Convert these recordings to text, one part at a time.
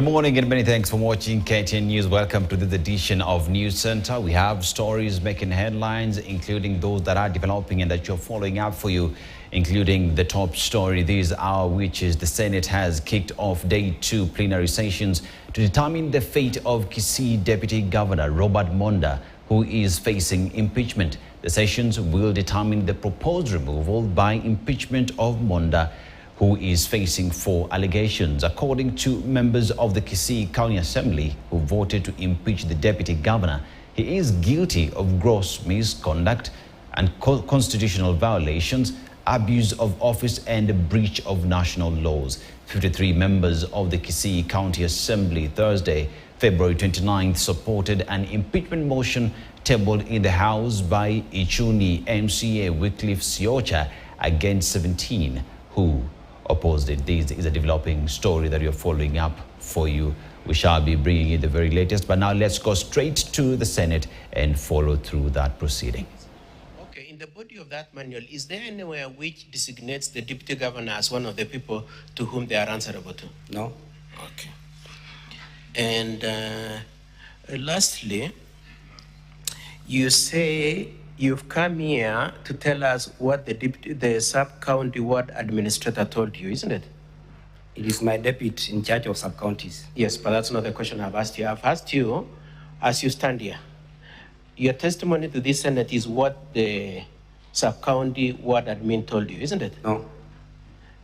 Good morning and many thanks for watching KTN News. Welcome to this edition of News Center. We have stories making headlines, including those that are developing and that you're following up for you, including the top story this hour, which is the Senate has kicked off day 2 plenary sessions to determine the fate of Kisii Deputy Governor Robert Monda, who is facing impeachment. The sessions will determine the proposed removal by impeachment of Monda, who is facing 4 allegations. According to members of the Kisii County Assembly who voted to impeach the deputy governor, he is guilty of gross misconduct and constitutional violations, abuse of office and breach of national laws. 53 members of the Kisii County Assembly Thursday, February 29th, supported an impeachment motion tabled in the House by Ichuni MCA Wycliffe Siocha against 17 who opposed it. This is a developing story that you're following up for you. We shall be bringing you the very latest, but now let's go straight to the Senate and follow through that proceeding. Okay, in the body of that manual, is there anywhere which designates the deputy governor as one of the people to whom they are answerable to? No. Okay. And lastly, you say you've come here to tell us what the sub-county ward administrator told you, isn't it? It is my deputy in charge of sub-counties. Yes, but that's not the question I've asked you. I've asked you, as you stand here, your testimony to this Senate is what the sub-county ward admin told you, isn't it? No.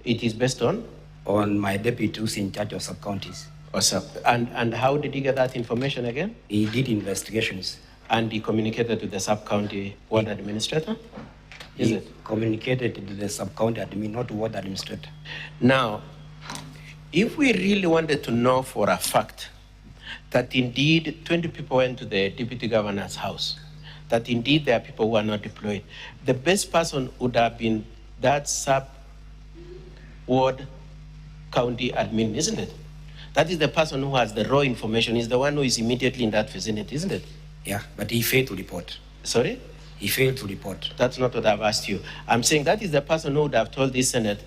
It is based on? On my deputy who's in charge of sub-counties. And how did he get that information again? He did investigations. And he communicated to the sub-county ward administrator? Is it? Communicated to the sub-county admin, not to ward administrator. Now, if we really wanted to know for a fact that indeed 20 people went to the deputy governor's house, that indeed there are people who are not deployed, the best person would have been that sub-ward county admin, isn't it? That is the person who has the raw information, is the one who is immediately in that vicinity, isn't it? Yeah, but he failed to report. Sorry? He failed to report. That's not what I've asked you. I'm saying that is the person who would have told this Senate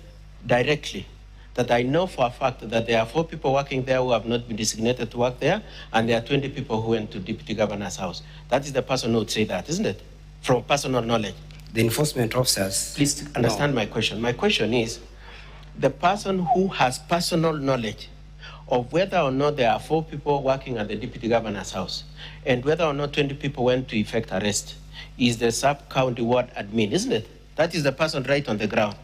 directly that I know for a fact that there are 4 people working there who have not been designated to work there, and there are 20 people who went to deputy governor's house. That is the person who would say that, isn't it? From personal knowledge. The enforcement officers... Please understand my question. My question is, the person who has personal knowledge of whether or not there are 4 people working at the deputy governor's house and whether or not 20 people went to effect arrest is the sub-county ward admin, isn't it? That is the person right on the ground.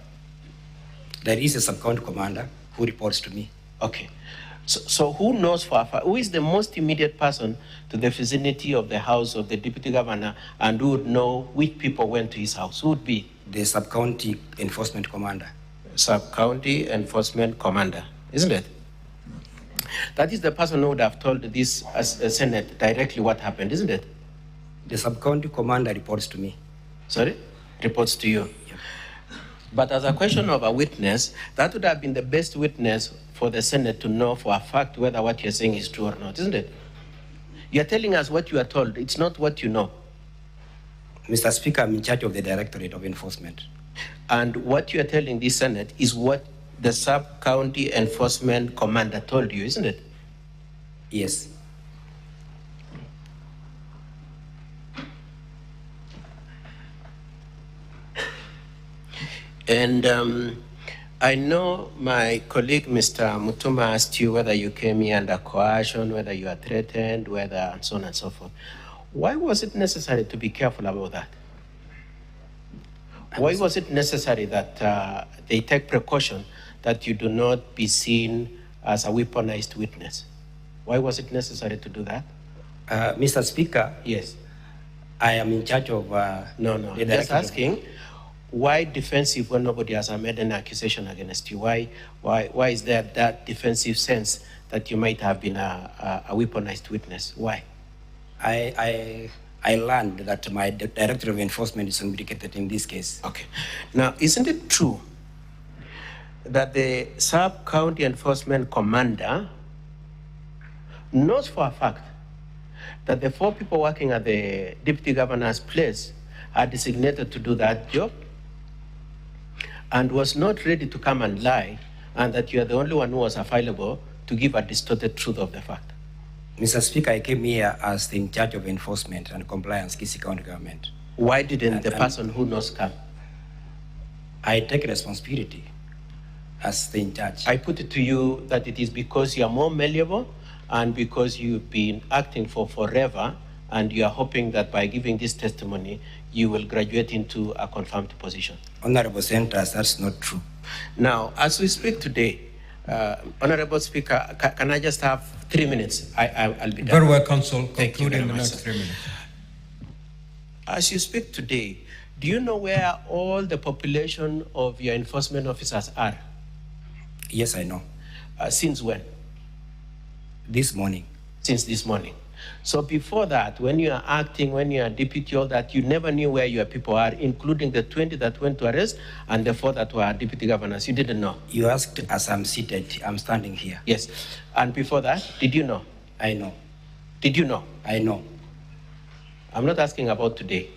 There is a sub-county commander who reports to me. Okay. So who knows for a fact, who is the most immediate person to the vicinity of the house of the deputy governor and who would know which people went to his house? Who would be? The sub-county enforcement commander. Sub-county enforcement commander, isn't it? That is the person who would have told this Senate directly what happened, isn't it? The sub-county commander reports to me. Sorry? Reports to you. Yeah. But as a question of a witness, that would have been the best witness for the Senate to know for a fact whether what you're saying is true or not, isn't it? You're telling us what you are told. It's not what you know. Mr. Speaker, I'm in charge of the Directorate of Enforcement. And what you are telling this Senate is what the sub-county enforcement commander told you, isn't it? Yes. And I know my colleague, Mr. Mutuma, asked you whether you came here under coercion, whether you are threatened, whether, and so on and so forth. Why was it necessary to be careful about that? Why was it necessary that they take precaution that you do not be seen as a weaponized witness? Why was it necessary to do that? Mr. Speaker. Yes. I am in charge of... No. Just asking, why defensive when nobody has made an accusation against you? Why is there that defensive sense that you might have been a weaponized witness? Why? I learned that my Director of Enforcement is implicated in this case. Okay. Now, isn't it true that the sub-county enforcement commander knows for a fact that the 4 people working at the deputy governor's place are designated to do that job and was not ready to come and lie, and that you are the only one who was available to give a distorted truth of the fact? Mr. Speaker, I came here as the in charge of enforcement and compliance, Kisii County government. Why didn't the person who knows come? I take responsibility as the in charge. I put it to you that it is because you are more malleable and because you've been acting for forever, and you are hoping that by giving this testimony, you will graduate into a confirmed position. Honorable Senators, that's not true. Now, as we speak today, Honorable Speaker, can I just have 3 minutes? I'll be done. Very well, Council. Thank you Conclude in very the much, next sir. 3 minutes. As you speak today, do you know where all the population of your enforcement officers are? Yes, I know. Since when? This morning. Since this morning. So before that, when you are acting, when you are deputy, all that, you never knew where your people are, including the 20 that went to arrest and the 4 that were deputy governors. You didn't know? You asked as I'm seated, I'm standing here. Yes. And before that, did you know? I know. Did you know? I know. I'm not asking about today.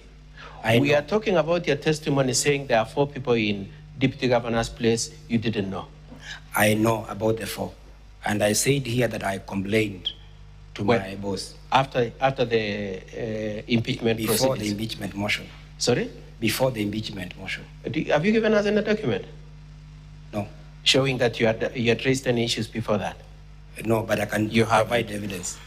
We are talking about your testimony saying there are 4 people in deputy governor's place you didn't know. I know about the 4. And I said here that I complained to my boss. After the impeachment Before proceedings? the impeachment motion. Sorry? Before the impeachment motion. Have you given us any document? No. Showing that you had raised any issues before that? No, but I can provide evidence.